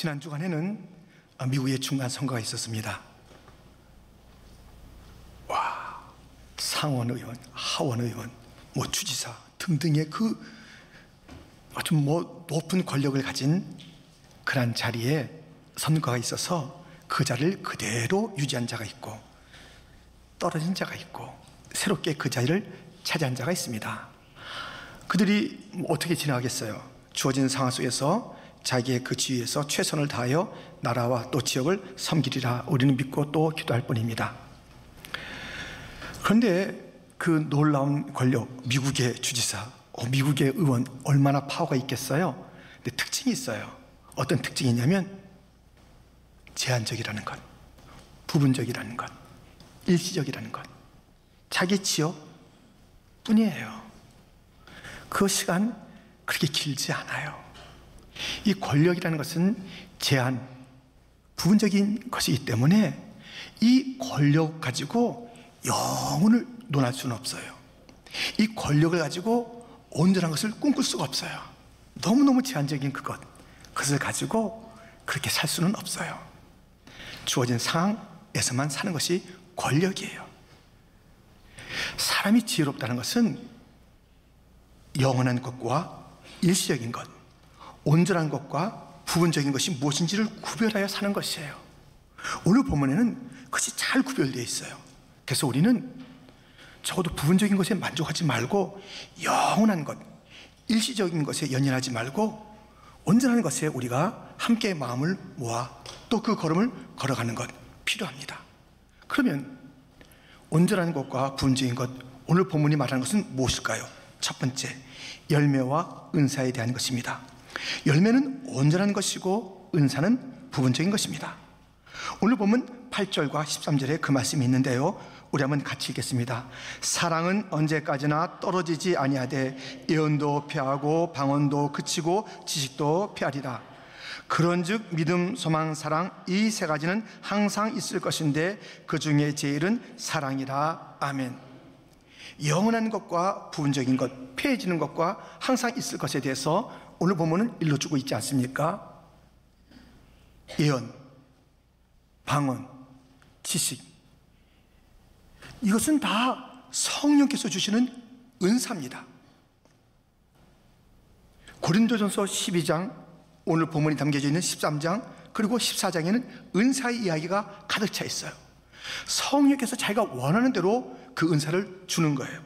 지난 주간에는 미국의 중간 선거가 있었습니다. 와, 상원 의원, 하원 의원, 주지사 등등의 그 아주 높은 권력을 가진 그런 자리에 선거가 있어서 그 자리를 그대로 유지한 자가 있고 떨어진 자가 있고 새롭게 그 자리를 차지한 자가 있습니다. 그들이 어떻게 지나가겠어요? 주어진 상황 속에서 자기의 그 지위에서 최선을 다하여 나라와 또 지역을 섬기리라 우리는 믿고 또 기도할 뿐입니다. 그런데 그 놀라운 권력, 미국의 주지사, 미국의 의원 얼마나 파워가 있겠어요? 근데 특징이 있어요. 어떤 특징이 있냐면 제한적이라는 것, 부분적이라는 것, 일시적이라는 것, 자기 지역 뿐이에요. 그 시간 그렇게 길지 않아요. 이 권력이라는 것은 제한, 부분적인 것이기 때문에 이 권력 가지고 영혼을 논할 수는 없어요. 이 권력을 가지고 온전한 것을 꿈꿀 수가 없어요. 너무너무 제한적인 그것을 가지고 그렇게 살 수는 없어요. 주어진 상황에서만 사는 것이 권력이에요. 사람이 지혜롭다는 것은 영원한 것과 일시적인 것, 온전한 것과 부분적인 것이 무엇인지를 구별하여 사는 것이에요. 오늘 본문에는 그것이 잘 구별되어 있어요. 그래서 우리는 적어도 부분적인 것에 만족하지 말고 영원한 것, 일시적인 것에 연연하지 말고 온전한 것에 우리가 함께 마음을 모아 또 그 걸음을 걸어가는 것 필요합니다. 그러면 온전한 것과 부분적인 것, 오늘 본문이 말하는 것은 무엇일까요? 첫 번째, 열매와 은사에 대한 것입니다. 열매는 온전한 것이고 은사는 부분적인 것입니다. 오늘 보면 8절과 13절에 그 말씀이 있는데요, 우리 한번 같이 읽겠습니다. 사랑은 언제까지나 떨어지지 아니하되 예언도 패하고 방언도 그치고 지식도 패하리라. 그런즉 믿음, 소망, 사랑 이 세 가지는 항상 있을 것인데 그 중에 제일은 사랑이라. 아멘. 영원한 것과 부분적인 것, 패해지는 것과 항상 있을 것에 대해서 오늘 본문은 일러주고 있지 않습니까? 예언, 방언, 지식, 이것은 다 성령께서 주시는 은사입니다. 고린도전서 12장, 오늘 본문이 담겨져 있는 13장 그리고 14장에는 은사의 이야기가 가득 차 있어요. 성령께서 자기가 원하는 대로 그 은사를 주는 거예요.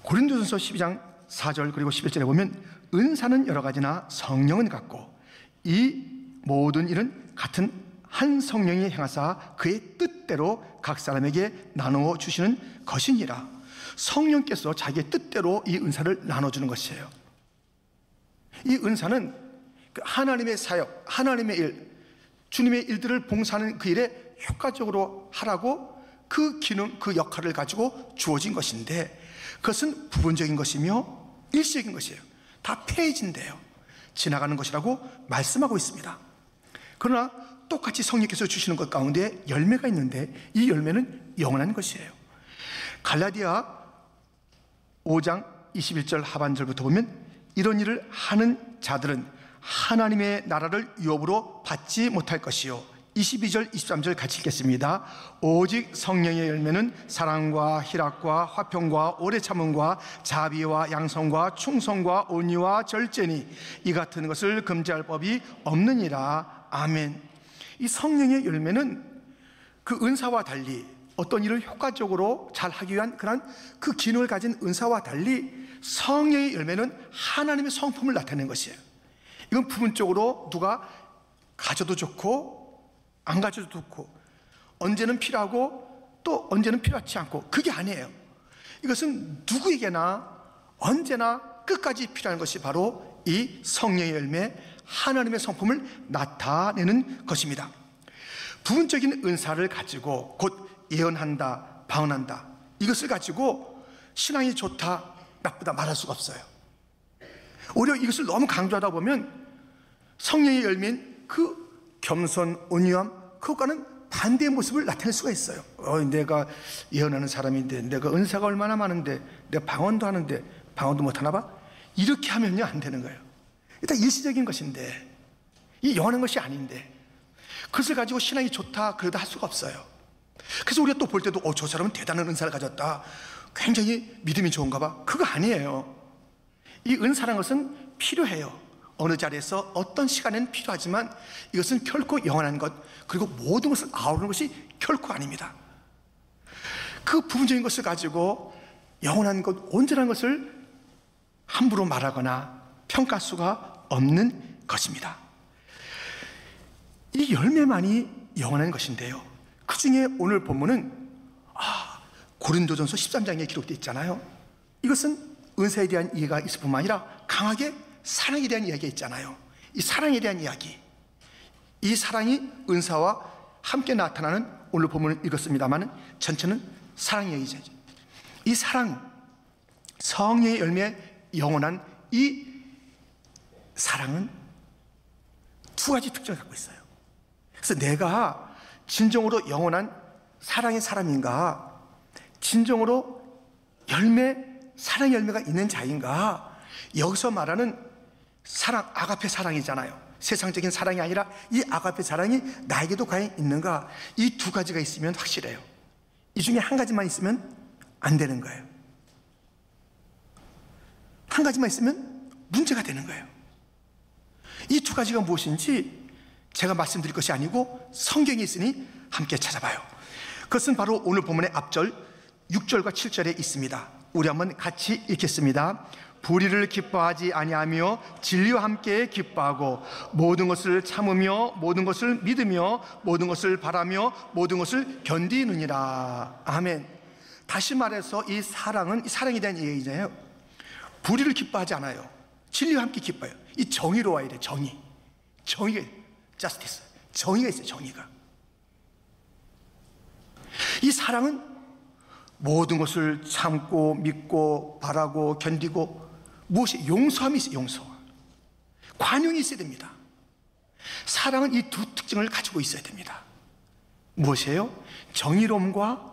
고린도전서 12장 4절 그리고 11절에 보면 은사는 여러 가지나 성령은 같고 이 모든 일은 같은 한 성령이 행하사 그의 뜻대로 각 사람에게 나누어 주시는 것이니라. 성령께서 자기의 뜻대로 이 은사를 나눠주는 것이에요. 이 은사는 하나님의 사역, 하나님의 일, 주님의 일들을 봉사하는 그 일에 효과적으로 하라고 그 기능, 그 역할을 가지고 주어진 것인데 그것은 부분적인 것이며 일시적인 것이에요. 다 폐해진대요. 지나가는 것이라고 말씀하고 있습니다. 그러나 똑같이 성령께서 주시는 것 가운데 열매가 있는데 이 열매는 영원한 것이에요. 갈라디아 5장 21절 하반절부터 보면 이런 일을 하는 자들은 하나님의 나라를 유업으로 받지 못할 것이요. 22절 23절 같이 읽겠습니다. 오직 성령의 열매는 사랑과 희락과 화평과 오래 참음과 자비와 양성과 충성과 온유와 절제니 이 같은 것을 금지할 법이 없느니라. 아멘. 이 성령의 열매는 그 은사와 달리 어떤 일을 효과적으로 잘 하기 위한 그런 그 기능을 가진 은사와 달리 성령의 열매는 하나님의 성품을 나타내는 것이에요. 이건 부분적으로 누가 가져도 좋고 안 가져도 좋고 언제는 필요하고 또 언제는 필요하지 않고 그게 아니에요. 이것은 누구에게나 언제나 끝까지 필요한 것이 바로 이 성령의 열매, 하나님의 성품을 나타내는 것입니다. 부분적인 은사를 가지고 곧 예언한다, 방언한다, 이것을 가지고 신앙이 좋다, 나쁘다 말할 수가 없어요. 오히려 이것을 너무 강조하다 보면 성령의 열매인 그 겸손, 온유함, 그것과는 반대의 모습을 나타낼 수가 있어요. 내가 예언하는 사람인데, 내가 은사가 얼마나 많은데, 내가 방언도 하는데 방언도 못하나 봐? 이렇게 하면요 안 되는 거예요. 일단 일시적인 것인데 이 영원한 것이 아닌데 그것을 가지고 신앙이 좋다 그러다 할 수가 없어요. 그래서 우리가 또 볼 때도 저 사람은 대단한 은사를 가졌다, 굉장히 믿음이 좋은가 봐. 그거 아니에요. 이 은사라는 것은 필요해요. 어느 자리에서 어떤 시간에는 필요하지만 이것은 결코 영원한 것, 그리고 모든 것을 아우르는 것이 결코 아닙니다. 그 부분적인 것을 가지고 영원한 것, 온전한 것을 함부로 말하거나 평가할 수가 없는 것입니다. 이 열매만이 영원한 것인데요, 그 중에 오늘 본문은 고린도전서 13장에 기록되어 있잖아요. 이것은 은사에 대한 이해가 있을 뿐만 아니라 강하게 사랑에 대한 이야기가 있잖아요. 이 사랑에 대한 이야기, 이 사랑이 은사와 함께 나타나는 오늘 본문을 읽었습니다만 전체는 사랑의 이야기죠. 이 사랑, 성령의 열매, 영원한 이 사랑은 두 가지 특징을 갖고 있어요. 그래서 내가 진정으로 영원한 사랑의 사람인가, 진정으로 사랑의 열매가 있는 자인가, 여기서 말하는 사랑, 아가페 사랑이잖아요. 세상적인 사랑이 아니라 이 아가페 사랑이 나에게도 과연 있는가, 이 두 가지가 있으면 확실해요. 이 중에 한 가지만 있으면 안 되는 거예요. 한 가지만 있으면 문제가 되는 거예요. 이 두 가지가 무엇인지 제가 말씀드릴 것이 아니고 성경에 있으니 함께 찾아봐요. 그것은 바로 오늘 본문의 앞절 6절과 7절에 있습니다. 우리 한번 같이 읽겠습니다. 불의를 기뻐하지 아니하며 진리와 함께 기뻐하고 모든 것을 참으며 모든 것을 믿으며 모든 것을 바라며 모든 것을 견디느니라. 아멘. 다시 말해서 이 사랑은, 이 사랑에 대한 얘기잖아요. 불의를 기뻐하지 않아요. 진리와 함께 기뻐해요. 이 정의로워야 돼. 정의가, justice, 정의가 있어요. 정의가. 이 사랑은 모든 것을 참고 믿고 바라고 견디고, 무엇이 용서함이 있어요. 용서, 관용이 있어야 됩니다. 사랑은 이 두 특징을 가지고 있어야 됩니다. 무엇이에요? 정의로움과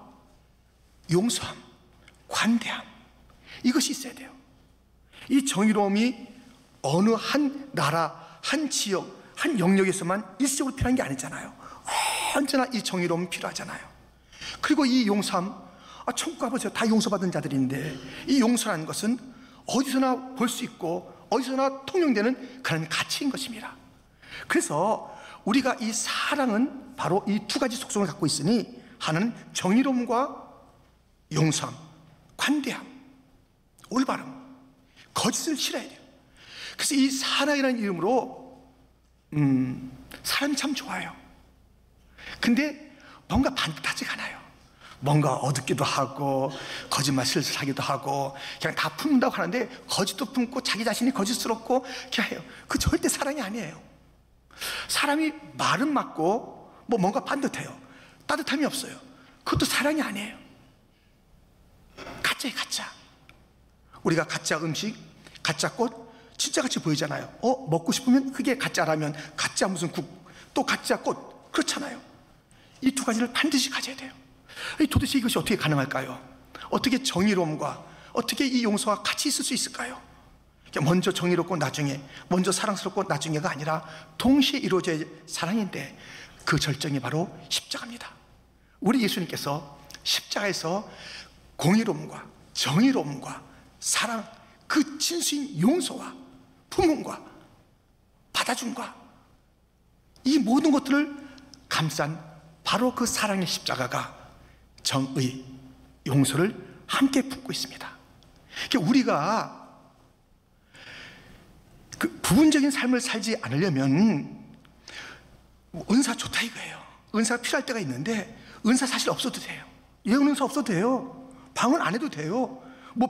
용서함, 관대함, 이것이 있어야 돼요. 이 정의로움이 어느 한 나라, 한 지역, 한 영역에서만 일시적으로 필요한 게 아니잖아요. 언제나 이 정의로움은 필요하잖아요. 그리고 이 용서함, 천국 가보세요. 다 용서받은 자들인데, 이 용서라는 것은 어디서나 볼 수 있고 어디서나 통용되는 그런 가치인 것입니다. 그래서 우리가 이 사랑은 바로 이 두 가지 속성을 갖고 있으니, 하나는 정의로움과 용서함, 관대함, 올바름, 거짓을 싫어야 돼요. 그래서 이 사랑이라는 이름으로 사람이 참 좋아요. 근데 뭔가 반듯하지가 않아요. 뭔가 어둡기도 하고 거짓말 슬슬 하기도 하고 그냥 다 품는다고 하는데 거짓도 품고 자기 자신이 거짓스럽고 그냥 해요. 그 절대 사랑이 아니에요. 사람이 말은 맞고 뭔가 반듯해요. 따뜻함이 없어요. 그것도 사랑이 아니에요. 가짜예요, 가짜. 우리가 가짜 음식, 가짜 꽃 진짜같이 보이잖아요. 먹고 싶으면 그게 가짜라면 가짜 무슨 국, 또 가짜 꽃, 그렇잖아요. 이 두 가지를 반드시 가져야 돼요. 도대체 이것이 어떻게 가능할까요? 어떻게 정의로움과 어떻게 이 용서가 같이 있을 수 있을까요? 먼저 정의롭고 나중에, 먼저 사랑스럽고 나중에가 아니라 동시에 이루어져야 사랑인데, 그 절정이 바로 십자가입니다. 우리 예수님께서 십자가에서 공의로움과 정의로움과 사랑, 그 진수인 용서와 품음과 받아줌과 이 모든 것들을 감싼 바로 그 사랑의 십자가가 정의, 용서를 함께 품고 있습니다. 우리가 그 부분적인 삶을 살지 않으려면 은사 좋다 이거예요. 은사가 필요할 때가 있는데 은사 사실 없어도 돼요. 예언 은사 없어도 돼요. 방언 안 해도 돼요.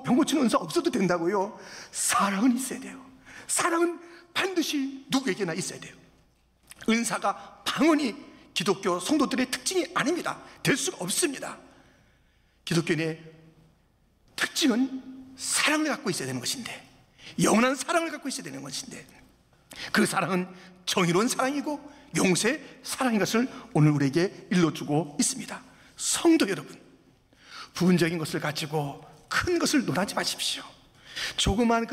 병 고치는 은사 없어도 된다고요. 사랑은 있어야 돼요. 사랑은 반드시 누구에게나 있어야 돼요. 은사가, 방언이 기독교 성도들의 특징이 아닙니다. 될 수가 없습니다. 기독교인의 특징은 사랑을 갖고 있어야 되는 것인데, 영원한 사랑을 갖고 있어야 되는 것인데, 그 사랑은 정의로운 사랑이고 용서의 사랑인 것을 오늘 우리에게 일러주고 있습니다. 성도 여러분, 부분적인 것을 가지고 큰 것을 논하지 마십시오. 조그만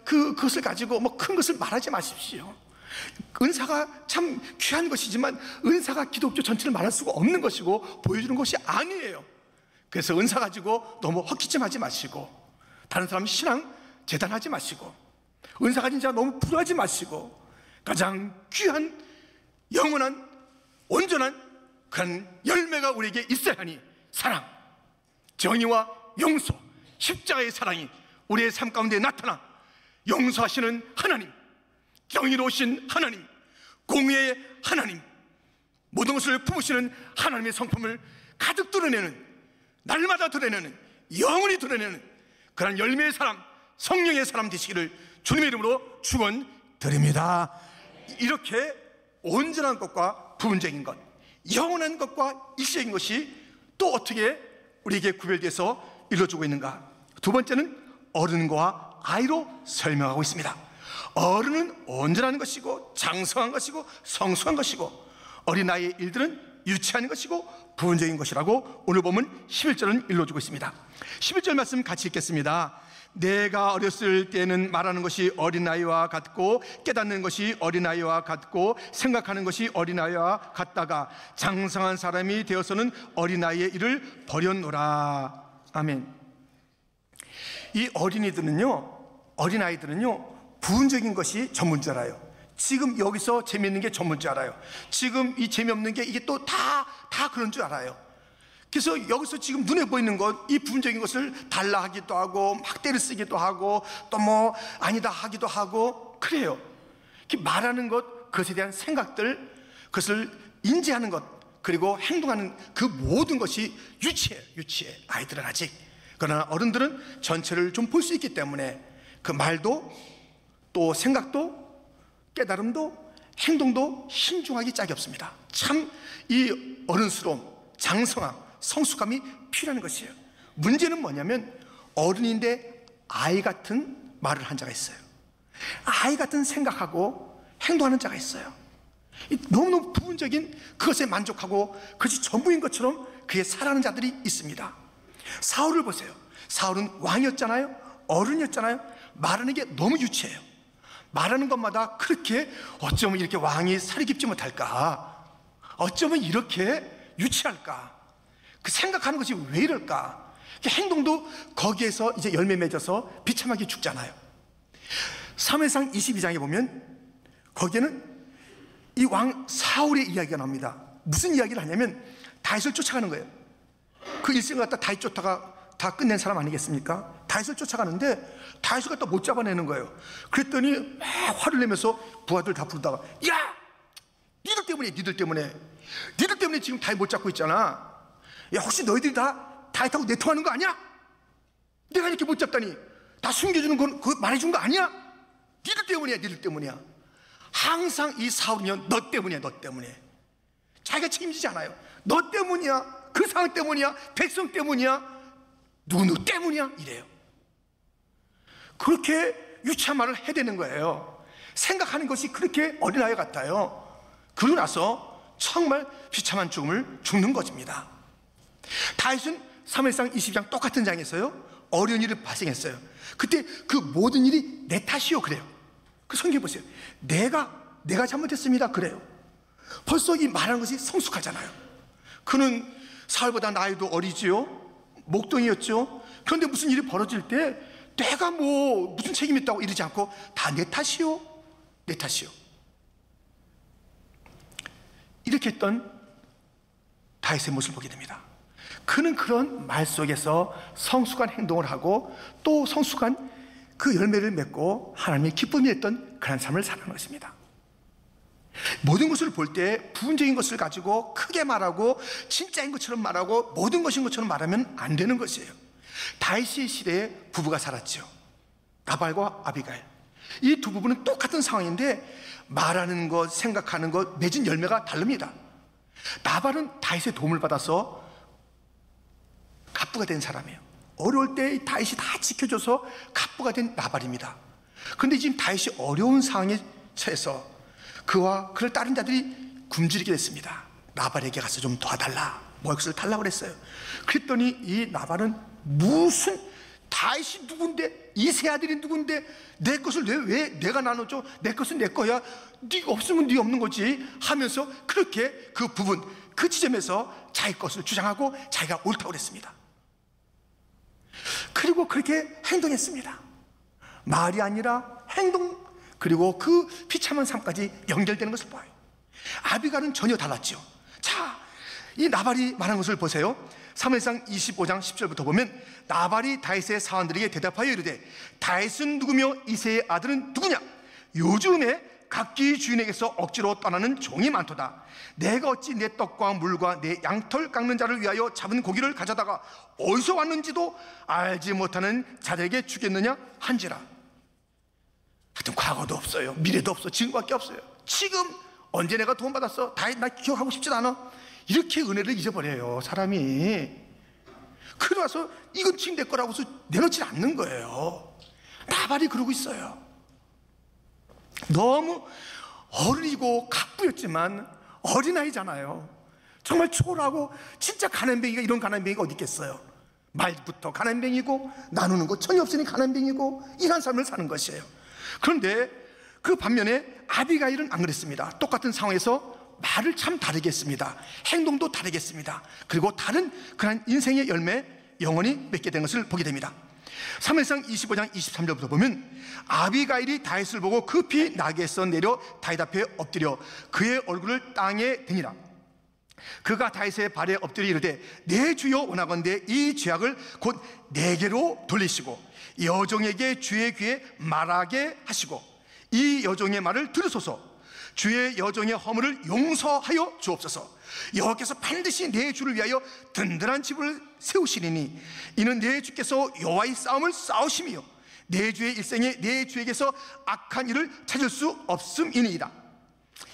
그것을 가지고 큰 것을 말하지 마십시오. 은사가 참 귀한 것이지만 은사가 기독교 전체를 말할 수가 없는 것이고 보여주는 것이 아니에요. 그래서 은사 가지고 너무 헛기침하지 마시고, 다른 사람 신앙 재단하지 마시고, 은사 가진 자 너무 불하지 마시고, 가장 귀한 영원한 온전한 그런 열매가 우리에게 있어야 하니 사랑, 정의와 용서, 십자가의 사랑이 우리의 삶 가운데 나타나 용서하시는 하나님, 정의로우신 하나님, 공의의 하나님, 모든 것을 품으시는 하나님의 성품을 가득 드러내는, 날마다 드러내는, 영원히 드러내는 그런 열매의 사람, 성령의 사람 되시기를 주님의 이름으로 축원드립니다. 이렇게 온전한 것과 부분적인 것, 영원한 것과 일시적인 것이 또 어떻게 우리에게 구별돼서 이루어지고 있는가? 두 번째는 어른과 아이로 설명하고 있습니다. 어른은 온전한 것이고 장성한 것이고 성숙한 것이고, 어린아이의 일들은 유치한 것이고 부분적인 것이라고 오늘 보면 11절은 일러주고 있습니다. 11절 말씀 같이 읽겠습니다. 내가 어렸을 때는 말하는 것이 어린아이와 같고 깨닫는 것이 어린아이와 같고 생각하는 것이 어린아이와 같다가 장성한 사람이 되어서는 어린아이의 일을 버렸노라. 아멘. 이 어린아이들은요 부분적인 것이 전부인 줄 알아요. 지금 여기서 재미있는 게 전부인 줄 알아요. 지금 이 재미없는 게 이게 또 다 그런 줄 알아요. 그래서 여기서 지금 눈에 보이는 것, 이 부분적인 것을 달라 하기도 하고 막 때려 쓰기도 하고 또 뭐 아니다 하기도 하고 그래요. 말하는 것, 그것에 대한 생각들, 그것을 인지하는 것, 그리고 행동하는 그 모든 것이 유치해. 아이들은 아직. 그러나 어른들은 전체를 좀 볼 수 있기 때문에 그 말도 또 생각도 깨달음도 행동도 신중하기 짝이 없습니다. 참 이 어른스러움, 장성함, 성숙함이 필요한 것이에요. 문제는 뭐냐면 어른인데 아이 같은 말을 한 자가 있어요. 아이 같은 생각하고 행동하는 자가 있어요. 너무너무 부분적인 그것에 만족하고 그것이 전부인 것처럼 그에 살아가는 자들이 있습니다. 사울을 보세요. 사울은 왕이었잖아요. 어른이었잖아요. 말하는 게 너무 유치해요. 말하는 것마다 그렇게 어쩌면 이렇게 왕이 살이 깊지 못할까, 어쩌면 이렇게 유치할까, 그 생각하는 것이 왜 이럴까, 행동도 거기에서 이제 열매 맺어서 비참하게 죽잖아요. 사무엘상 22장에 보면 거기에는 이 왕 사울의 이야기가 나옵니다. 무슨 이야기를 하냐면 다윗을 쫓아가는 거예요. 그 일생을 갖다 다윗 쫓다가 다 끝낸 사람 아니겠습니까? 다윗을 쫓아가는데 다윗을 갖다 못 잡아내는 거예요. 그랬더니 막 화를 내면서 부하들 다 부르다가, 야! 니들 때문에 지금 다윗 못 잡고 있잖아. 야, 혹시 너희들이 다 다윗하고 내통하는 거 아니야? 내가 이렇게 못 잡다니 다 숨겨주는 건 그거 말해준 거 아니야? 니들 때문이야. 항상 이 사울은요, 너 때문이야. 자기가 책임지지 않아요. 너 때문이야. 그 상황 때문이야. 백성 때문이야. 누구 때문이야. 이래요. 그렇게 유치한 말을 해야 되는 거예요. 생각하는 것이 그렇게 어린아이 같아요. 그러고 나서 정말 비참한 죽음을 죽는 것입니다. 다윗은 사무엘상 20장 똑같은 장에서요 어려운 일을 발생했어요. 그때 그 모든 일이 내 탓이요 그래요. 그 성경 보세요. 내가 잘못했습니다 그래요. 벌써 이 말하는 것이 성숙하잖아요. 그는 사울보다 나이도 어리지요, 목동이었죠. 그런데 무슨 일이 벌어질 때 내가 뭐 무슨 책임이 있다고 이러지 않고 다 내 탓이요. 이렇게 했던 다윗의 모습을 보게 됩니다. 그는 그런 말 속에서 성숙한 행동을 하고 또 성숙한 그 열매를 맺고 하나님의 기쁨이 됐던 그런 삶을 살아가는 것입니다. 모든 것을 볼 때 부분적인 것을 가지고 크게 말하고 진짜인 것처럼 말하고 모든 것인 것처럼 말하면 안 되는 것이에요. 다윗의 시대에 부부가 살았죠. 나발과 아비가일. 이 두 부부는 똑같은 상황인데 말하는 것, 생각하는 것, 맺은 열매가 다릅니다. 나발은 다윗의 도움을 받아서 갑부가 된 사람이에요. 어려울 때 다윗이 다 지켜줘서 갑부가 된 나발입니다. 그런데 지금 다윗이 어려운 상황에 처해서 그와 그를 따른 자들이 굶주리게 됐습니다. 나발에게 가서 좀 도와달라, 먹을 것을 달라고 그랬어요. 그랬더니 이 나발은 무슨 다윗이 누군데? 이세 아들이 누군데? 내 것을 왜 내가 나눠줘? 내 것은 내 거야. 네가 없으면 네 없는 거지 하면서 그렇게 그 부분, 그 지점에서 자기 것을 주장하고 자기가 옳다고 그랬습니다. 그리고 그렇게 행동했습니다. 말이 아니라 행동, 그리고 그 비참한 삶까지 연결되는 것을 봐요. 아비갈은 전혀 달랐죠. 자, 이 나발이 말한 것을 보세요. 사무엘상 25장 10절부터 보면 나발이 다윗의 사원들에게 대답하여 이르되 다윗은 누구며 이새의 아들은 누구냐? 요즘에 각기 주인에게서 억지로 떠나는 종이 많도다. 내가 어찌 내 떡과 물과 내 양털 깎는 자를 위하여 잡은 고기를 가져다가 어디서 왔는지도 알지 못하는 자들에게 주겠느냐 한지라. 하여튼 과거도 없어요. 미래도 없어. 지금밖에 없어요. 지금 언제 내가 돈 받았어? 다윗 나 기억하고 싶지도 않아. 이렇게 은혜를 잊어버려요, 사람이. 그러나서 이건 지금 내 거라고 해서 내놓지 않는 거예요. 나발이 그러고 있어요. 너무 어리고 가쁘였지만 어린아이잖아요. 정말 초라하고, 진짜 가난뱅이가 이런 가난뱅이가 어디 있겠어요. 말부터 가난뱅이고 나누는 거 전혀 없으니 가난뱅이고 이런 삶을 사는 것이에요. 그런데 그 반면에 아비가일은 안 그랬습니다. 똑같은 상황에서 말을 참 다르게 했습니다. 행동도 다르게 했습니다. 그리고 다른 그런 인생의 열매, 영원히 맺게 된 것을 보게 됩니다. 사무엘상 25장 23절부터 보면 아비가일이 다윗을 보고 급히 나귀에서 내려 다윗 앞에 엎드려 그의 얼굴을 땅에 대니라. 그가 다윗의 발에 엎드려 이르되 내 주여 원하건대 이 죄악을 곧 내게로 돌리시고 여종에게 주의 귀에 말하게 하시고 이 여종의 말을 들으소서. 주의 여종의 허물을 용서하여 주옵소서. 여호와께서 반드시 내 주를 위하여 든든한 집을 세우시리니 이는 내 주께서 여호와의 싸움을 싸우심이요 내 주의 일생에 내 주에게서 악한 일을 찾을 수 없음이니이다.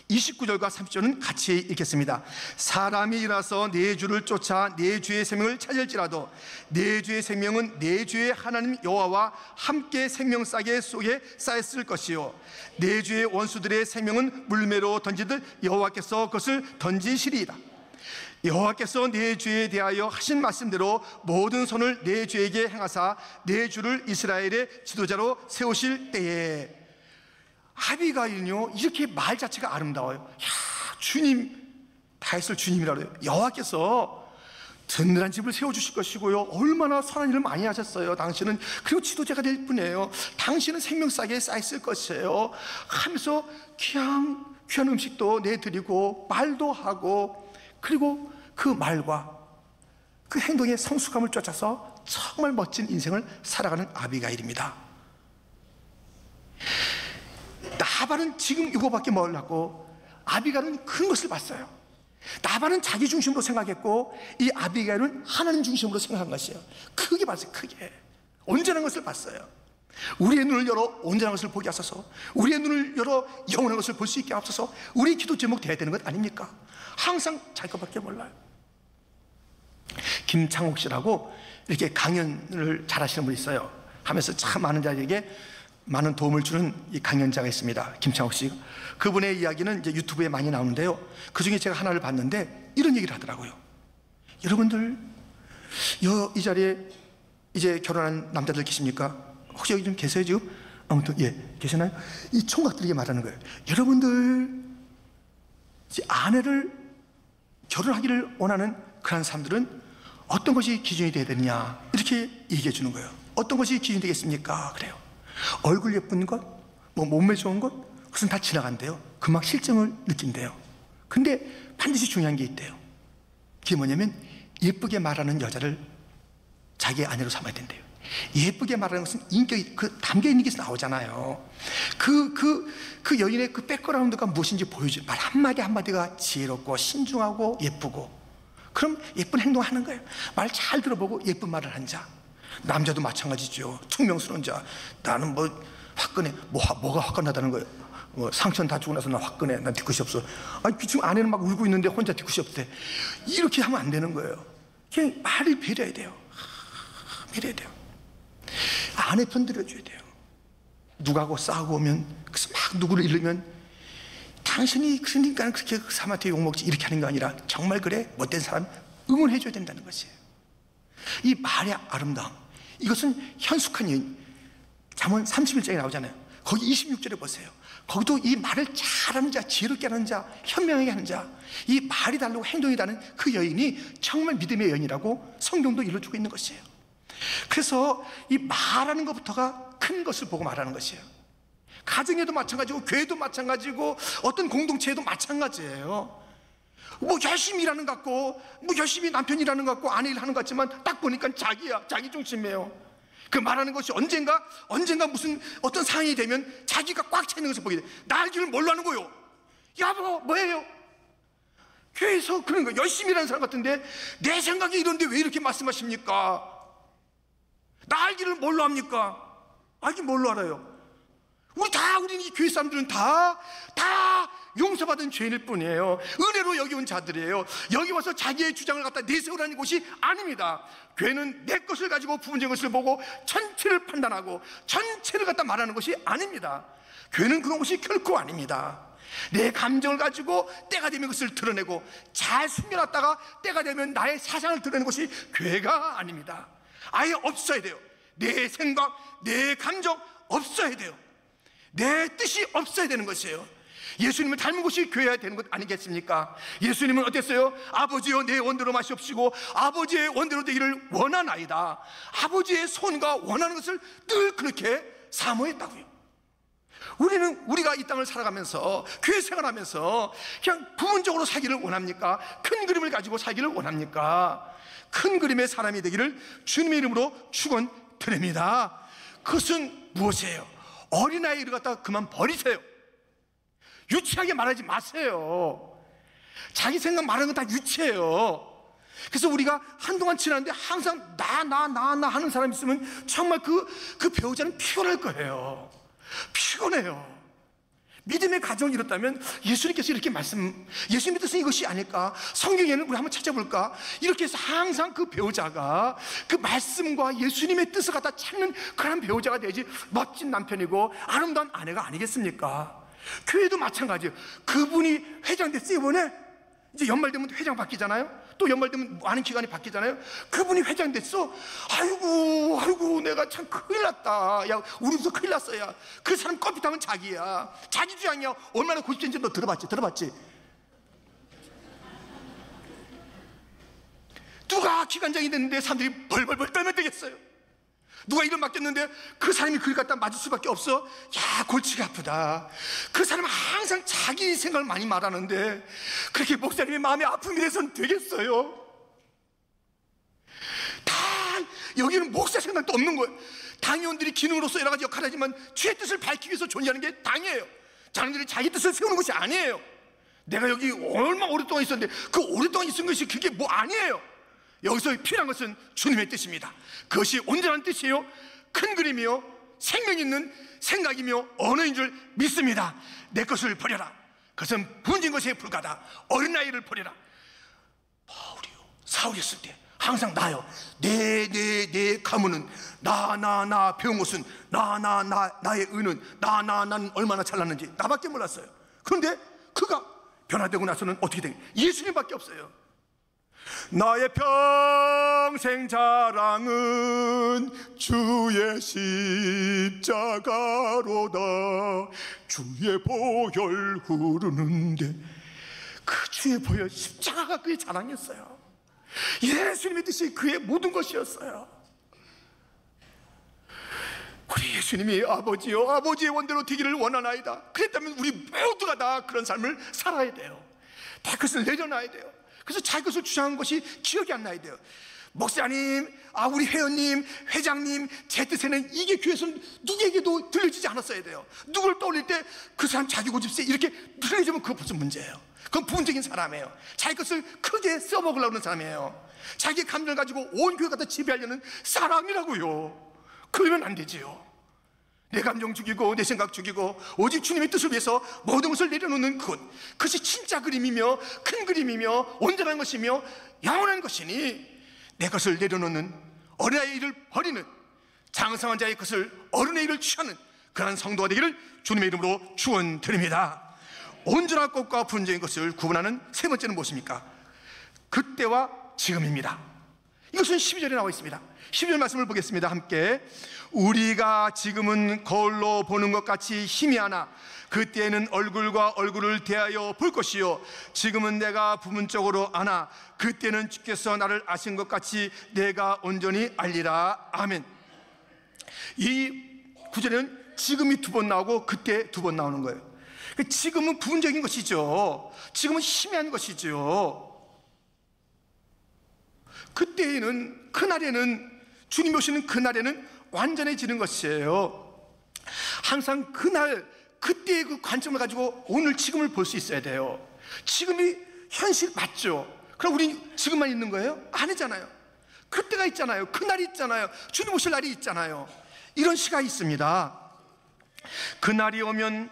29절과 30절은 같이 읽겠습니다. 사람이 일어나서 내 주를 쫓아 내 주의 생명을 찾을지라도 내 주의 생명은 내 주의 하나님 여호와와 함께 생명싸개 속에 쌓였을 것이요 내 주의 원수들의 생명은 물매로 던지듯 여호와께서 그것을 던지시리이다. 여호와께서 내 주에 대하여 하신 말씀대로 모든 손을 내 주에게 행하사 내 주를 이스라엘의 지도자로 세우실 때에. 아비가일은요 이렇게 말 자체가 아름다워요. 야, 주님, 다윗을 주님이라고 해요. 여호와께서 든든한 집을 세워주실 것이고요, 얼마나 선한 일을 많이 하셨어요 당신은. 그리고 지도자가 될 뿐이에요. 당신은 생명싸개에 쌓였을 것이에요 하면서 귀한 음식도 내드리고 말도 하고, 그리고 그 말과 그 행동의 성숙함을 쫓아서 정말 멋진 인생을 살아가는 아비가일입니다. 나발은 지금 이거밖에 몰랐고 아비가일은 큰 것을 봤어요. 나발은 자기 중심으로 생각했고 이 아비가일은 하나님 중심으로 생각한 것이에요. 크게 봤어요. 크게 온전한 것을 봤어요. 우리의 눈을 열어 온전한 것을 보게 하소서. 우리의 눈을 열어 영원한 것을 볼 수 있게 하소서. 우리 기도 제목 돼야 되는 것 아닙니까? 항상 자기 것밖에 몰라요. 김창옥 씨라고 이렇게 강연을 잘하시는 분이 있어요. 하면서 참 많은 자에게 많은 도움을 주는 이 강연자가 있습니다. 김창옥 씨. 그분의 이야기는 이제 유튜브에 많이 나오는데요, 그 중에 제가 하나를 봤는데 이런 얘기를 하더라고요. 여러분들 이 자리에 이제 결혼한 남자들 계십니까? 혹시 여기 좀 계세요 지금? 아무튼 예, 계시나요? 이 총각들에게 말하는 거예요. 여러분들 이제 아내를 결혼하기를 원하는 그런 사람들은 어떤 것이 기준이 돼야 되느냐 이렇게 얘기해 주는 거예요. 어떤 것이 기준이 되겠습니까? 그래요. 얼굴 예쁜 것, 뭐 몸매 좋은 것, 그것은 다 지나간대요. 금방 실증을 느낀대요. 근데 반드시 중요한 게 있대요. 그게 뭐냐면 예쁘게 말하는 여자를 자기의 아내로 삼아야 된대요. 예쁘게 말하는 것은 인격이 담겨있는 게 나오잖아요. 그 여인의 그 백그라운드가 무엇인지 보여줘요. 말 한마디 한마디가 지혜롭고 신중하고 예쁘고, 그럼 예쁜 행동하는 거예요. 말 잘 들어보고 예쁜 말을 한 자. 남자도 마찬가지죠. 퉁명스러운 자. 나는 뭐 화끈해. 뭐가 화끈하다는 거예요. 뭐 상처는 다 주고 나서 나 화끈해. 난 뒤끝이 없어. 아니 지금 아내는 막 울고 있는데 혼자 뒤끝이 없대. 이렇게 하면 안 되는 거예요. 그냥 말을 배려야 돼요. 배려야 돼요. 아내 편 들어줘야 돼요. 누구하고 싸우고 오면 그래서 막 누구를 잃으면 당신이 그러니까 그렇게 그 사람한테 욕먹지 이렇게 하는 게 아니라 정말 그래 못된 사람 응원해줘야 된다는 것이에요. 이 말의 아름다움, 이것은 현숙한 여인. 잠언 31장에 나오잖아요. 거기 26절에 보세요. 거기도 이 말을 잘하는 자, 지혜롭게 하는 자, 현명하게 하는 자, 이 말이 다르고 행동이 다른 그 여인이 정말 믿음의 여인이라고 성경도 일러주고 있는 것이에요. 그래서 이 말하는 것부터가 큰 것을 보고 말하는 것이에요. 가정에도 마찬가지고, 교회도 마찬가지고, 어떤 공동체에도 마찬가지예요. 뭐 열심히 일하는 것 같고, 뭐 열심히 남편 일하는 것 같고, 아내 일하는 것 같지만 딱 보니까 자기야, 자기 중심이에요. 그 말하는 것이 언젠가 무슨 어떤 상황이 되면 자기가 꽉 차 있는 것을 보게 돼. 나 알기를 뭘로 하는 거요? 여보, 뭐예요? 교회에서 그런 거 열심히 일하는 사람 같은데 내 생각이 이런데 왜 이렇게 말씀하십니까? 나 알기를 뭘로 합니까? 알기 뭘로 알아요? 우리 이 교회 사람들은 다 용서받은 죄인일 뿐이에요. 은혜로 여기 온 자들이에요. 여기 와서 자기의 주장을 갖다 내세우라는 곳이 아닙니다. 교회는 내 것을 가지고 부분적인 것을 보고 전체를 판단하고 전체를 갖다 말하는 것이 아닙니다. 교회는 그런 것이 결코 아닙니다. 내 감정을 가지고 때가 되면 그것을 드러내고 잘 숨겨놨다가 때가 되면 나의 사상을 드러내는 것이 교회가 아닙니다. 아예 없어야 돼요. 내 생각, 내 감정 없어야 돼요. 내 뜻이 없어야 되는 것이에요. 예수님을 닮은 것이 교회여야 되는 것 아니겠습니까? 예수님은 어땠어요? 아버지여 내 원대로 마시옵시고 아버지의 원대로 되기를 원하나이다. 아버지의 손과 원하는 것을 늘 그렇게 사모했다고요. 우리가 이 땅을 살아가면서 교회 생활하면서 그냥 부분적으로 살기를 원합니까? 큰 그림을 가지고 살기를 원합니까? 큰 그림의 사람이 되기를 주님의 이름으로 축원드립니다. 그것은 무엇이에요? 어린아이를 갖다가 그만 버리세요. 유치하게 말하지 마세요. 자기 생각 말하는 건 다 유치해요. 그래서 우리가 한동안 지났는데 항상 나 하는 사람이 있으면 정말 그 배우자는 피곤할 거예요. 피곤해요. 믿음의 가정이 이렇다면 예수님께서 이렇게 예수님의 뜻은 이것이 아닐까? 성경에는 우리 한번 찾아볼까? 이렇게 해서 항상 그 배우자가 그 말씀과 예수님의 뜻을 갖다 찾는 그런 배우자가 되지 멋진 남편이고 아름다운 아내가 아니겠습니까? 교회도 마찬가지예요. 그분이 회장 됐어요. 이번에 이제 연말 되면 회장 바뀌잖아요. 또 연말 되면 많은 기간이 바뀌잖아요. 그분이 회장 됐어. 아이고 내가 참 큰일 났다. 야, 우리 집도 큰일 났어야. 그 사람 껍데기하면 자기야. 자기 주장이야. 얼마나 고집진지 너 들어봤지? 누가 기관장이 됐는데 사람들이 벌벌벌 떨면 되겠어요? 누가 일을 맡겼는데 그 사람이 그걸 갖다 맞을 수밖에 없어? 야, 골치가 아프다. 그 사람은 항상 자기 생각을 많이 말하는데 그렇게 목사님의 마음이 아픔이 돼서는 되겠어요? 다 여기는 목사 생각도 없는 거예요. 당의원들이 기능으로서 여러 가지 역할을 하지만 주의 뜻을 밝히기 위해서 존재하는 게 당이에요. 자기들이 자기 뜻을 세우는 것이 아니에요. 내가 여기 얼마 오랫동안 있었는데 그 오랫동안 있은 것이 그게 뭐 아니에요. 여기서 필요한 것은 주님의 뜻입니다. 그것이 온전한 뜻이요, 큰 그림이요, 생명 있는 생각이며 언어인 줄 믿습니다. 내 것을 버려라. 그것은 부은진 것에 불과하다. 어린아이를 버려라. 사울이었을 때 항상 나요. 내 가문은 나 배운 것은 나의 의는 나는 얼마나 잘났는지 나밖에 몰랐어요. 그런데 그가 변화되고 나서는 어떻게 된 거예요? 예수님밖에 없어요. 나의 평생 자랑은 주의 십자가로다. 주의 보혈 흐르는데 그 주의 보혈 십자가가 그의 자랑이었어요. 예수님의 뜻이 그의 모든 것이었어요. 우리 예수님이 아버지요 아버지의 원대로 되기를 원하나이다. 그랬다면 우리 모두가 다 그런 삶을 살아야 돼요. 다 그것을 내려놔야 돼요. 그래서 자기 것을 주장한 것이 기억이 안 나야 돼요. 목사님, 우리 회원님, 회장님, 제 뜻에는 이게 교회에서는 누구에게도 들려지지 않았어야 돼요. 누굴 떠올릴 때 그 사람 자기 고집세 이렇게 들려지면 그거 무슨 문제예요? 그건 부분적인 사람이에요. 자기 것을 크게 써먹으려고 하는 사람이에요. 자기 감정을 가지고 온 교회 갖다 지배하려는 사람이라고요. 그러면 안 되지요. 내 감정 죽이고 내 생각 죽이고 오직 주님의 뜻을 위해서 모든 것을 내려놓는 그것이 진짜 그림이며 큰 그림이며 온전한 것이며 영원한 것이니 내 것을 내려놓는 어린아이를 버리는 장성한 자의 것을 어린아이를 취하는 그러한 성도가 되기를 주님의 이름으로 축원드립니다. 온전한 것과 분쟁인 것을 구분하는 세 번째는 무엇입니까? 그때와 지금입니다. 이것은 12절에 나와 있습니다. 12절 말씀을 보겠습니다. 함께. 우리가 지금은 거울로 보는 것 같이 희미하나 그때에는 얼굴과 얼굴을 대하여 볼 것이요 지금은 내가 부분적으로 아나 그때는 주께서 나를 아신 것 같이 내가 온전히 알리라. 아멘. 이 구절에는 지금이 두 번 나오고 그때 두 번 나오는 거예요. 지금은 부분적인 것이죠. 지금은 희미한 것이죠. 그때에는, 그날에는, 주님이 오시는 그날에는 완전해지는 것이에요. 항상 그날, 그때의 그 관점을 가지고 오늘 지금을 볼 수 있어야 돼요. 지금이 현실 맞죠? 그럼 우리 지금만 있는 거예요? 아니잖아요. 그때가 있잖아요. 그날이 있잖아요. 주님 오실 날이 있잖아요. 이런 시가 있습니다. 그날이 오면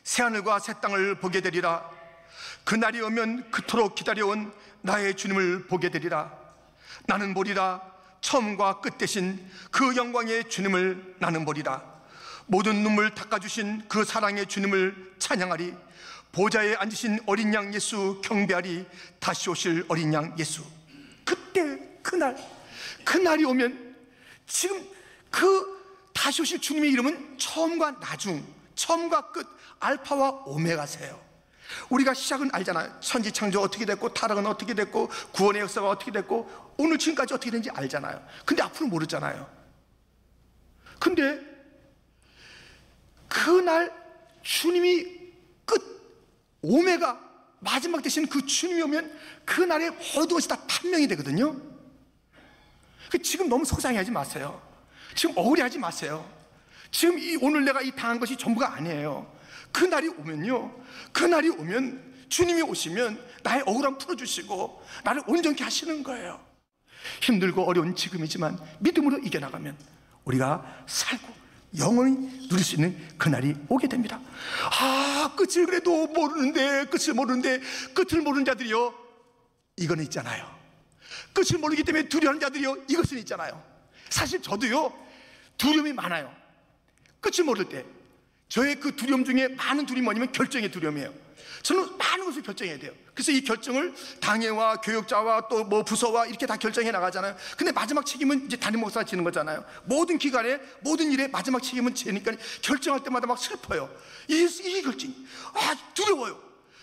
새하늘과 새 땅을 보게 되리라. 그날이 오면 그토록 기다려온 나의 주님을 보게 되리라. 나는 보리라. 처음과 끝 되신 그 영광의 주님을 나는 보리라. 모든 눈물 닦아주신 그 사랑의 주님을 찬양하리. 보좌에 앉으신 어린 양 예수 경배하리. 다시 오실 어린 양 예수. 그때 그날, 그날이 오면 지금 그 다시 오실 주님의 이름은 처음과 나중, 처음과 끝, 알파와 오메가세요. 우리가 시작은 알잖아요. 천지창조 어떻게 됐고 타락은 어떻게 됐고 구원의 역사가 어떻게 됐고 오늘 지금까지 어떻게 되는지 알잖아요. 근데 앞으로 모르잖아요. 근데 그날 주님이 끝, 오메가, 마지막 되신 그 주님이 오면 그날의 모든 것이 다 판명이 되거든요. 지금 너무 속상해하지 마세요. 지금 억울해하지 마세요. 지금 오늘 내가 이 당한 것이 전부가 아니에요. 그날이 오면요, 그날이 오면 주님이 오시면 나의 억울함 풀어주시고 나를 온전케 하시는 거예요. 힘들고 어려운 지금이지만 믿음으로 이겨나가면 우리가 살고 영원히 누릴 수 있는 그날이 오게 됩니다. 끝을 그래도 모르는데, 끝을 모르는데, 끝을 모르는 자들이요, 이거는 있잖아요. 끝을 모르기 때문에 두려워하는 자들이요, 이것은 있잖아요. 사실 저도요, 두려움이 많아요. 끝을 모를 때 저의 그 두려움 중에 많은 두려움이 뭐냐면 결정의 두려움이에요. 저는 많은 것을 결정해야 돼요. 그래서 이 결정을 당회와 교육자와 또 뭐 부서와 이렇게 다 결정해 나가잖아요. 근데 마지막 책임은 이제 담임 목사가 지는 거잖아요. 모든 기관에, 모든 일에 마지막 책임은 지니까 결정할 때마다 막 슬퍼요. 이 결정이 두려워요.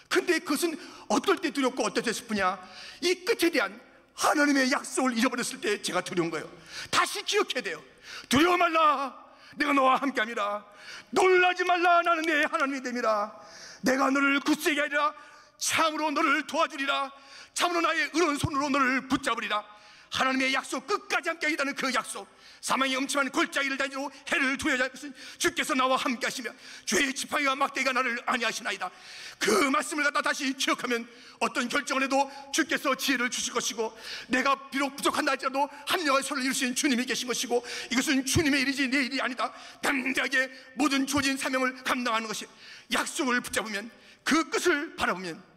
근데 그것은 어떨 때 두렵고 어떨 때 슬프냐, 이 끝에 대한 하나님의 약속을 잃어버렸을 때 제가 두려운 거예요. 다시 기억해야 돼요. 두려워 말라, 내가 너와 함께함이라. 놀라지 말라, 나는 내 하나님이 됨이라. 내가 너를 굳세게 하리라. 참으로 너를 도와주리라. 참으로 나의 의로운 손으로 너를 붙잡으리라. 하나님의 약속, 끝까지 함께하겠다는 그 약속, 사망의 엄침한 골짜기를 다니로 해를 두려워하지 않을 것은 주께서 나와 함께 하시며 죄의 지팡이와 막대기가 나를 안위하시나이다. 그 말씀을 갖다 다시 기억하면 어떤 결정을 해도 주께서 지혜를 주실 것이고, 내가 비록 부족한다 할지라도 합력한 손을 이루신 주님이 계신 것이고, 이것은 주님의 일이지 내 일이 아니다. 담대하게 모든 주어진 사명을 감당하는 것이, 약속을 붙잡으면, 그 끝을 바라보면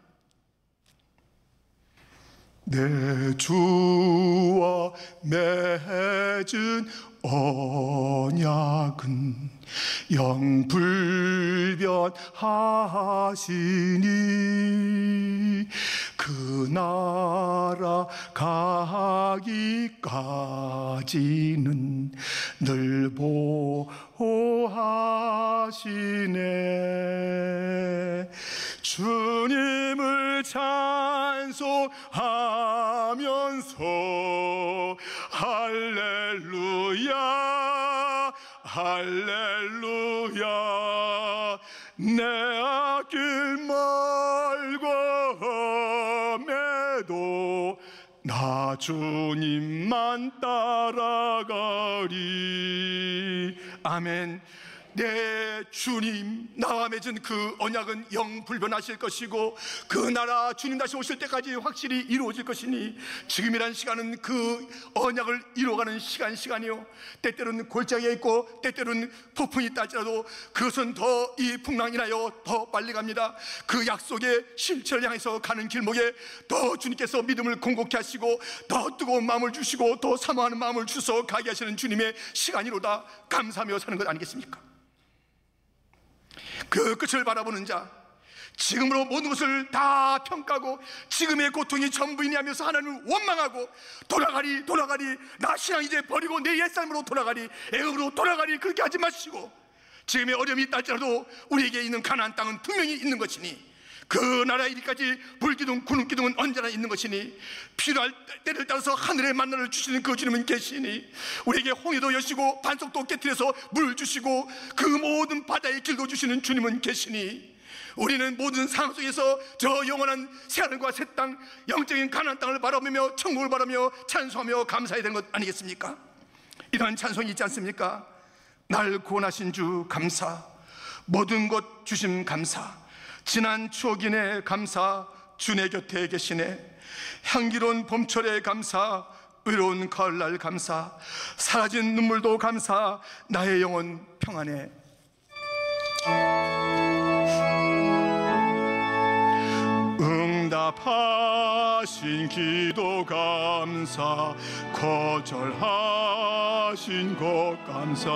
내 주와 맺은 언약은 영불변하시니 그 나라 가기까지는 늘 보호하시네. 주님을 찬송하면서 할렐루야 할렐루야. 내 앞길 멀고 험해도 나 주님만 따라가리. 아멘. 내 주님, 나와 맺은 그 언약은 영불변하실 것이고, 그 나라 주님 다시 오실 때까지 확실히 이루어질 것이니, 지금이란 시간은 그 언약을 이루어가는 시간이요, 때때로는 골짜기에 있고 때때로는 폭풍이 있다 할지라도 그것은 더 이 풍랑이나요 더 빨리 갑니다. 그 약속의 실체를 향해서 가는 길목에 더 주님께서 믿음을 공고케 하시고, 더 뜨거운 마음을 주시고, 더 사모하는 마음을 주셔서 가게 하시는 주님의 시간이로다 감사하며 사는 것 아니겠습니까? 그 끝을 바라보는 자, 지금으로 모든 것을 다 평가하고 지금의 고통이 전부이니 하면서 하나님을 원망하고 돌아가리 나 신앙 이제 버리고 내 옛삶으로 돌아가리, 애굽으로 돌아가리, 그렇게 하지 마시고 지금의 어려움이 있다 할지라도 우리에게 있는 가나안 땅은 분명히 있는 것이니 그 나라에 이르기까지 불기둥 구름기둥은 언제나 있는 것이니 필요할 때를 따라서 하늘의 만나를 주시는 그 주님은 계시니 우리에게 홍해도 여시고 반석도 깨뜨려서 물 주시고 그 모든 바다의 길도 주시는 주님은 계시니 우리는 모든 상황 속에서 저 영원한 새하늘과 새 땅, 영적인 가나안 땅을 바라보며 천국을 바라며 찬송하며 감사해야 되는 것 아니겠습니까? 이런 찬송이 있지 않습니까? 날 구원하신 주 감사, 모든 것 주심 감사, 지난 추억이네 감사, 주 내 곁에 계시네. 향기로운 봄철에 감사, 의로운 가을날 감사, 사라진 눈물도 감사, 나의 영혼 평안해. 응답하신 기도 감사, 거절하신 것 감사,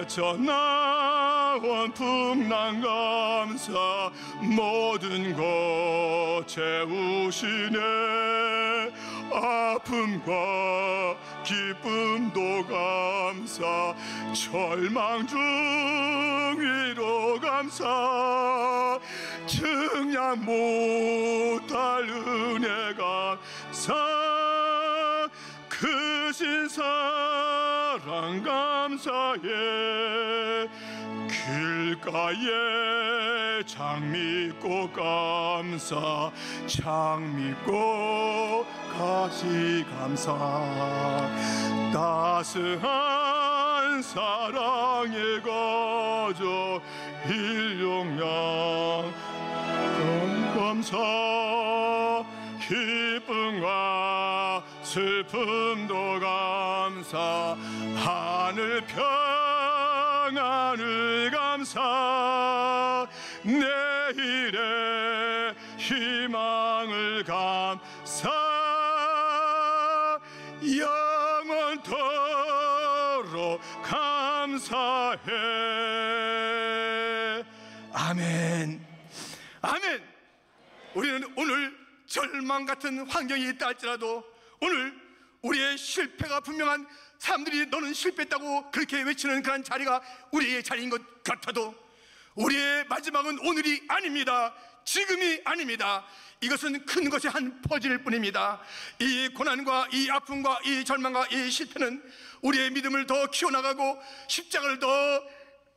헤쳐나온 풍랑 감사, 모든 것 채우시네. 아픔과 기쁨도 감사, 절망 중위로 감사, 증량 못할 은혜 감사, 크신 사랑 감사해. 길가에 장미꽃 감사, 장미꽃 가시 감사, 따스한 사랑의 가족 일용량 감사, 기쁨과 슬픔도 감사, 하늘 평안을 감사, 내일의 희망을 감사, 영원토록 감사해. 아멘. 아멘. 우리는 오늘 절망 같은 환경이 있다 할지라도 오늘 우리의 실패가 분명한 사람들이 너는 실패했다고 그렇게 외치는 그런 자리가 우리의 자리인 것 같아도 우리의 마지막은 오늘이 아닙니다. 지금이 아닙니다. 이것은 큰 것의 한 퍼즐일 뿐입니다. 이 고난과 이 아픔과 이 절망과 이 실패는 우리의 믿음을 더 키워나가고 십자가를 더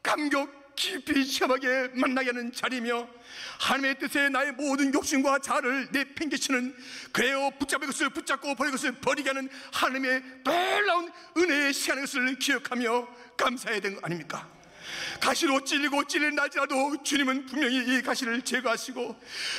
감격 깊이 시험하게 만나게 하는 자리며 하나님의 뜻에 나의 모든 욕심과 자아를 내팽개치는, 그래요 붙잡을 것을 붙잡고 버릴 것을 버리게 하는 하나님의 놀라운 은혜의 시간인 것을 기억하며 감사해야 되는 거 아닙니까? 가시로 찔리고 찔린 날지라도 주님은 분명히 이 가시를 제거하시고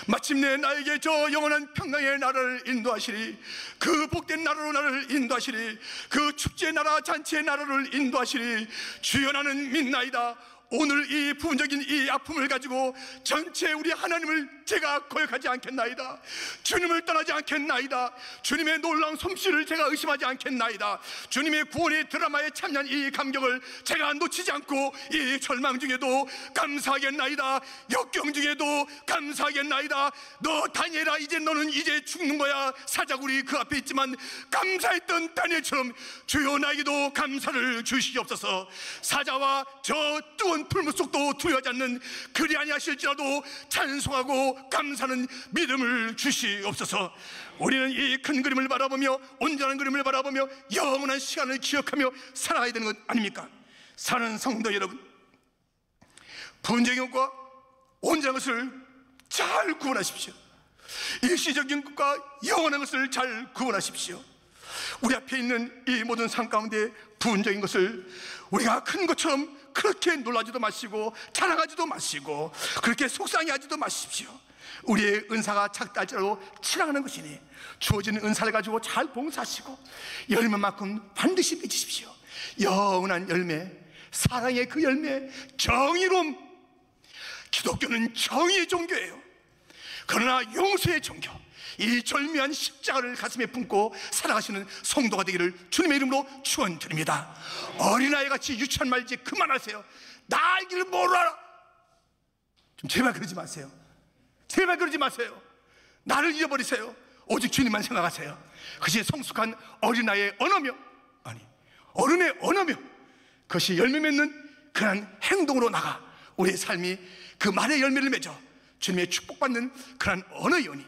마침내 나에게 저 영원한 평강의 나라를 인도하시리, 그 복된 나라로 나를 인도하시리, 그 축제의 나라 잔치의 나라를 인도하시리. 주여 나는 믿나이다. 오늘 이 부분적인 이 아픔을 가지고 전체 우리 하나님을 제가 거역하지 않겠나이다. 주님을 떠나지 않겠나이다. 주님의 놀라운 솜씨를 제가 의심하지 않겠나이다. 주님의 구원의 드라마에 참여한 이 감격을 제가 놓치지 않고 이 절망 중에도 감사하겠나이다. 역경 중에도 감사하겠나이다. 너 다니엘아, 이제 너는 이제 죽는 거야. 사자굴이 그 앞에 있지만 감사했던 다니엘처럼 주여 나에게도 감사를 주시옵소서. 사자와 저 뜨거운 풀물 속도 두려워하지 않는 그리 아니하실지라도 찬송하고 감사는 믿음을 주시옵소서. 우리는 이 큰 그림을 바라보며 온전한 그림을 바라보며 영원한 시간을 기억하며 살아야 되는 것 아닙니까? 사는 성도 여러분, 분쟁의 것과 온전한 것을 잘 구분하십시오. 일시적인 것과 영원한 것을 잘 구분하십시오. 우리 앞에 있는 이 모든 상 가운데 부분적인 것을 우리가 큰 것처럼 그렇게 놀라지도 마시고 자랑하지도 마시고 그렇게 속상해하지도 마십시오. 우리의 은사가 작다할지라도 치랑하는 것이니 주어지는 은사를 가지고 잘 봉사하시고 열매만큼 반드시 맺으십시오. 영원한 열매, 사랑의 그 열매, 정의로움. 기독교는 정의의 종교예요. 그러나 용서의 종교, 이 절묘한 십자가를 가슴에 품고 살아가시는 성도가 되기를 주님의 이름으로 축원드립니다. 어린아이 같이 유치한 말 이제 그만하세요. 나 알기를 몰라. 좀 제발 그러지 마세요. 제발 그러지 마세요. 나를 잊어버리세요. 오직 주님만 생각하세요. 그것이 성숙한 어린아이의 언어며, 아니 어른의 언어며, 그것이 열매 맺는 그러한 행동으로 나가 우리의 삶이 그 말의 열매를 맺어 주님의 축복받는 그러한 언어이오니,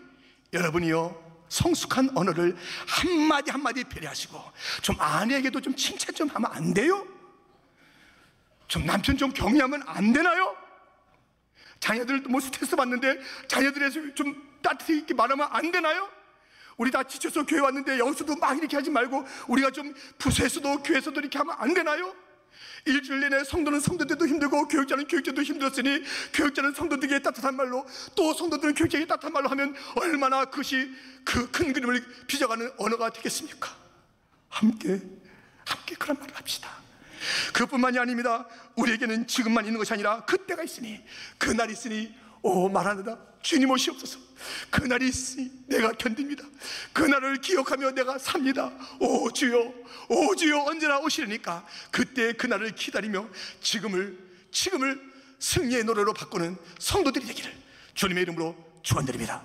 여러분이요 성숙한 언어를 한마디 한마디 배려하시고, 좀 아내에게도 좀 칭찬 좀 하면 안 돼요? 좀 남편 좀 격려하면 안 되나요? 자녀들 뭐 스트레스 받는데 자녀들에서 좀 따뜻하게 이렇게 말하면 안 되나요? 우리 다 지쳐서 교회 왔는데 여기서도 막 이렇게 하지 말고 우리가 좀 부서에서도 교회에서도 이렇게 하면 안 되나요? 일주일 내내 성도는 성도들도 힘들고 교육자는 교육자도 힘들었으니 교육자는 성도들에게 따뜻한 말로, 또 성도들은 교육자에게 따뜻한 말로 하면 얼마나 그것이 그 큰 그림을 빚어가는 언어가 되겠습니까? 함께 그런 말을 합시다. 그것뿐만이 아닙니다. 우리에게는 지금만 있는 것이 아니라 그때가 있으니, 그날이 있으니 말하느라 주님 오시옵소서. 그날이 있으니 내가 견딥니다. 그날을 기억하며 내가 삽니다. 오 주여 언제나 오시려니까 그때 그날을 기다리며 지금을 승리의 노래로 바꾸는 성도들이 되기를 주님의 이름으로 축원드립니다.